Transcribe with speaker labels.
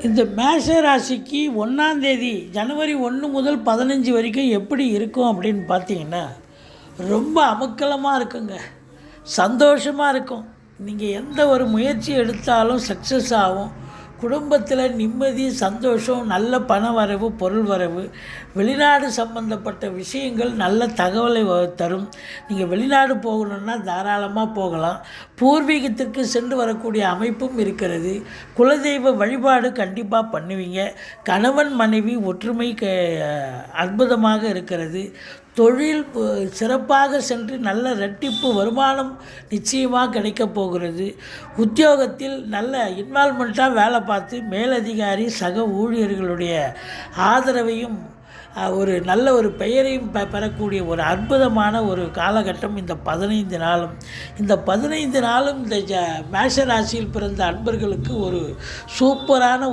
Speaker 1: இந்த மேஷ ராசிக்கு 1 ஜனவரி 1 முதல் 15 வரைக்கும் எப்படி இருக்கும் அப்படின்னு பார்த்தீங்கன்னா, ரொம்ப அமக்கலமாக இருக்குங்க. சந்தோஷமாக இருக்கும். நீங்கள் எந்த ஒரு முயற்சி எடுத்தாலும் சக்ஸஸ் ஆகும். குடும்பத்தில் நிம்மதி, சந்தோஷம், நல்ல பண வரவு, பொருள் வரவு, வெளிநாடு சம்பந்தப்பட்ட விஷயங்கள் நல்ல தகவலை தரும். நீங்கள் வெளிநாடு போகணுன்னா தாராளமாக போகலாம். பூர்வீகத்திற்கு சென்று வரக்கூடிய அமைப்பும் இருக்கிறது. குலதெய்வ வழிபாடு கண்டிப்பாக பண்ணுவீங்க. கணவன் மனைவி ஒற்றுமை அற்புதமாக இருக்கிறது. தொழில் சிறப்பாக சென்று நல்ல இரட்டிப்பு வருமானம் நிச்சயமாக கிடைக்கப் போகிறது. உத்தியோகத்தில் நல்ல இன்வால்மெண்ட்டாக வேலை பார்த்து மேலதிகாரி சக ஊழியர்களுடைய ஆதரவையும் ஒரு நல்ல ஒரு பெயரையும் பெறக்கூடிய ஒரு அற்புதமான ஒரு காலகட்டம் இந்த 15 நாளும். இந்த 15 நாளும் இந்த மேஷ ராசியில் பிறந்த அன்பர்களுக்கு ஒரு சூப்பரான